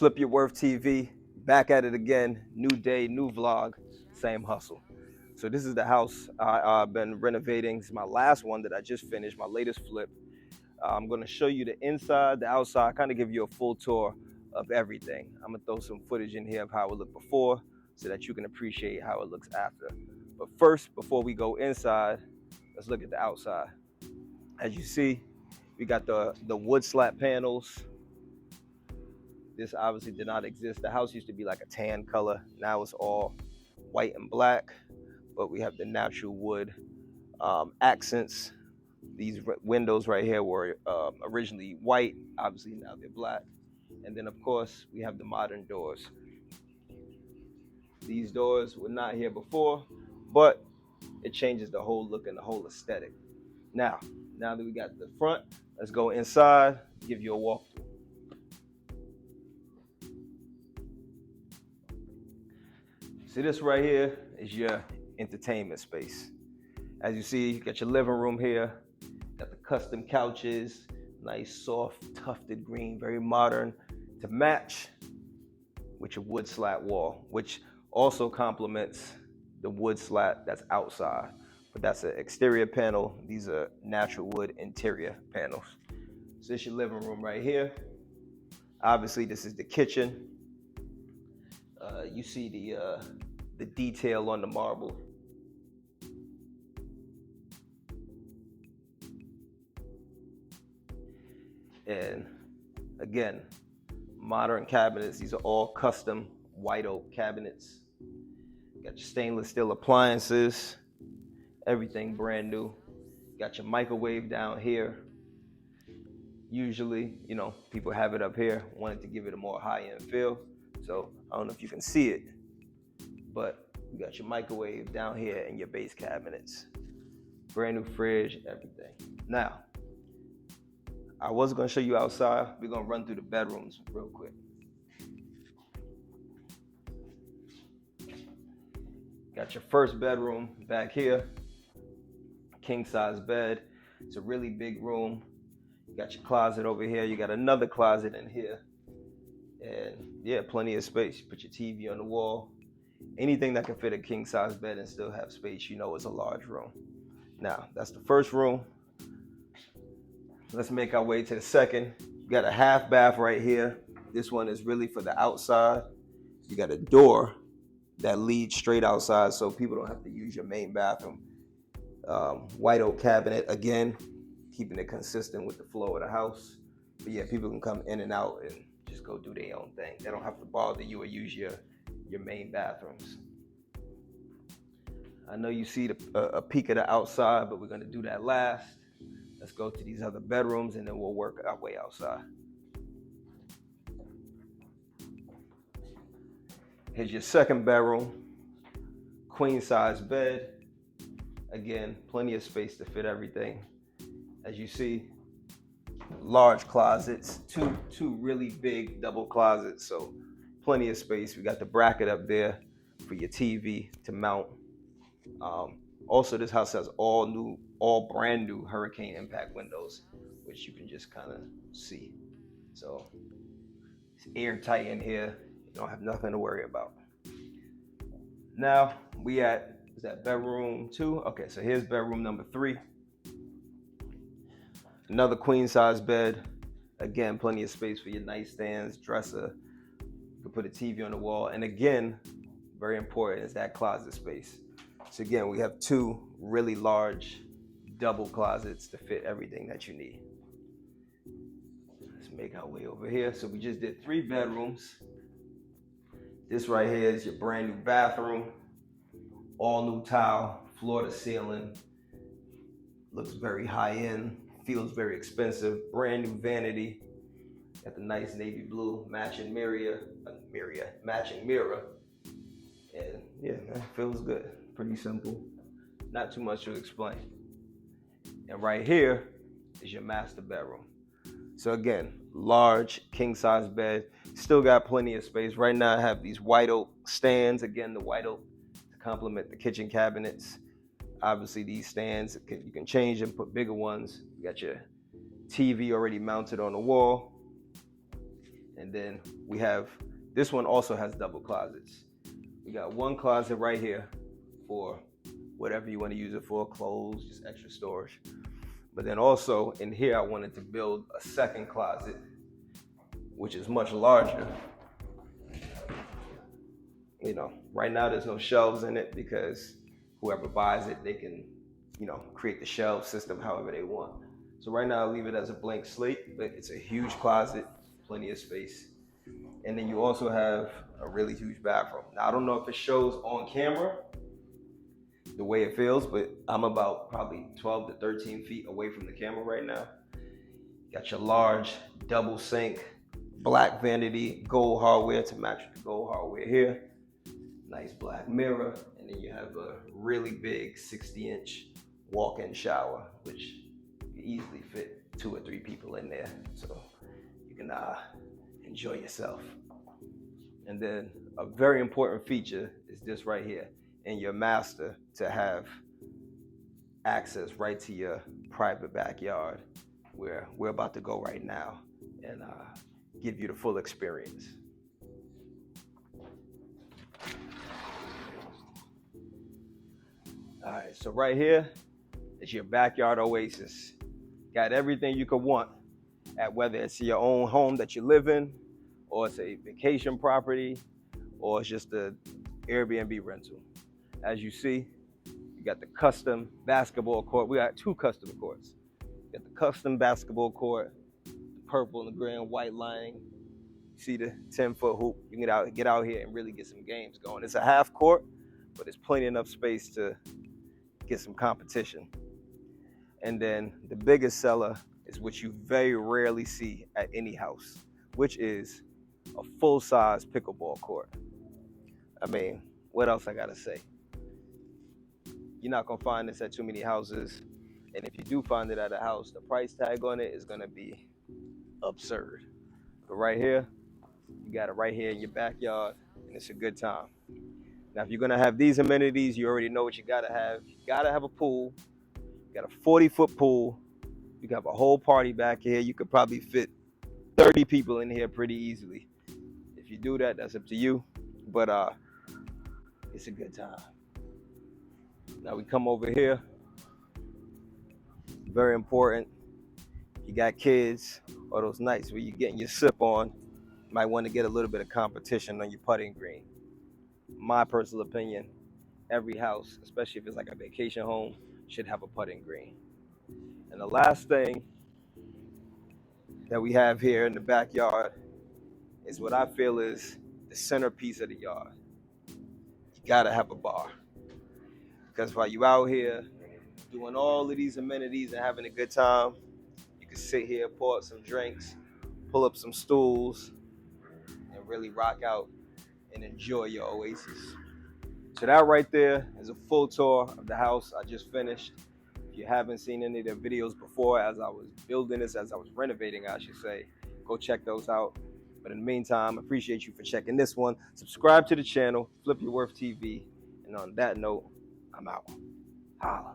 Flip Your Worth TV, back at it again. New day, new vlog, same hustle. So this is the house I've been renovating. It's my last one that I just finished, my latest flip. I'm gonna show you the inside, the outside, kind of give you a full tour of everything. I'm gonna throw some footage in here of how it looked before so that you can appreciate how it looks after. But first, before we go inside, let's look at the outside. As you see, we got the wood slat panels. This obviously did not exist. The house used to be like a tan color. Now it's all white and black, but we have the natural wood accents. These windows right here were originally white. Obviously now they're black. And then of course we have the modern doors. These doors were not here before, but it changes the whole look and the whole aesthetic. Now that we got the front, let's go inside, give you a walkthrough. So this right here is your entertainment space. As you see, you got your living room here, got the custom couches, nice soft tufted green, very modern, to match with your wood slat wall, which also complements the wood slat that's outside. But that's an exterior panel. These are natural wood interior panels. So this is your living room right here. Obviously, this is the kitchen. You see the detail on the marble. And again, modern cabinets. These are all custom white oak cabinets. Got your stainless steel appliances, everything brand new. Got your microwave down here. Usually, people have it up here, wanted to give it a more high-end feel. So I don't know if you can see it, but you got your microwave down here and your base cabinets. Brand new fridge, everything. Now, I was gonna show you outside. We're gonna run through the bedrooms real quick. Got your first bedroom back here, king size bed. It's a really big room. You got your closet over here. You got another closet in here. And yeah, plenty of space. You put your TV on the wall. Anything that can fit a king size bed and still have space, it's a large room. Now, that's the first room. Let's make our way to the second. You got a half bath right here. This one is really for the outside. You got a door that leads straight outside so people don't have to use your main bathroom. White oak cabinet, again, keeping it consistent with the flow of the house. But yeah, people can come in and out and just go do their own thing. They don't have to bother you or use your main bathrooms. I know you see a peek of the outside, but we're gonna do that last. Let's go to these other bedrooms and then we'll work our way outside. Here's your second bedroom, queen size bed. Again, plenty of space to fit everything. As you see, large closets, two really big double closets, so plenty of space. We got the bracket up there for your TV to mount. Also, this house has all brand new hurricane impact windows, which you can just kind of see. So it's airtight in here. You don't have nothing to worry about. Now is that bedroom 2? Okay, so here's bedroom number 3. Another queen size bed. Again, plenty of space for your nightstands, dresser. You can put a TV on the wall. And again, very important is that closet space. So again, we have 2 really large double closets to fit everything that you need. Let's make our way over here. So we just did 3 bedrooms. This right here is your brand new bathroom. All new tile, floor to ceiling. Looks very high end, feels very expensive. Brand new vanity. Got the nice navy blue matching mirror. And yeah, man, feels good. Pretty simple. Not too much to explain. And right here is your master bedroom. So again, large king size bed. Still got plenty of space. Right now I have these white oak stands. Again, the white oak to complement the kitchen cabinets. Obviously these stands, you can change them, put bigger ones. You got your TV already mounted on the wall. And then we have, this one also has double closets. We got one closet right here for whatever you want to use it for, clothes, just extra storage. But then also in here, I wanted to build a second closet, which is much larger. You know, right now there's no shelves in it because whoever buys it, they can, you know, create the shelf system however they want. So right now I leave it as a blank slate, but it's a huge closet, plenty of space. And then you also have a really huge bathroom. Now I don't know if it shows on camera the way it feels, but I'm about probably 12 to 13 feet away from the camera right now. Got your large double sink, black vanity, gold hardware to match with the gold hardware here. Nice black mirror, and then you have a really big 60-inch walk-in shower, which you easily fit 2 or 3 people in there, so you can enjoy yourself. And then a very important feature is this right here, in your master, to have access right to your private backyard, where we're about to go right now and give you the full experience. All right, so right here is your backyard oasis. Got everything you could want, at whether it's your own home that you live in, or it's a vacation property, or it's just an Airbnb rental. As you see, you got the custom basketball court. We got 2 custom courts. You got the custom basketball court, the purple and the gray and white lining. You see the 10-foot hoop. You can get out here and really get some games going. It's a half court, but there's plenty enough space to get some competition. And then the biggest seller is what you very rarely see at any house, which is a full-size pickleball court. I mean, what else I gotta say? You're not gonna find this at too many houses, and if you do find it at a house, the price tag on it is gonna be absurd. But right here, you got it right here in your backyard, and it's a good time. Now, if you're gonna have these amenities, you already know what you gotta have. You gotta have a pool. You got a 40-foot pool. You got a whole party back here. You could probably fit 30 people in here pretty easily. If you do that, that's up to you. But it's a good time. Now we come over here. Very important. You got kids, or those nights where you're getting your sip on, you might want to get a little bit of competition on your putting green. My personal opinion, every house, especially if it's like a vacation home, should have a putting green. And the last thing that we have here in the backyard is what I feel is the centerpiece of the yard. You gotta have a bar. Because while you out here doing all of these amenities and having a good time, you can sit here, pour up some drinks, pull up some stools, and really rock out and enjoy your oasis. So that right there is a full tour of the house I just finished. If you haven't seen any of the videos before, as I was building this, as I was renovating, I should say, go check those out. But in the meantime, I appreciate you for checking this one. Subscribe to the channel, Flip Your Worth TV. And on that note, I'm out. Holla.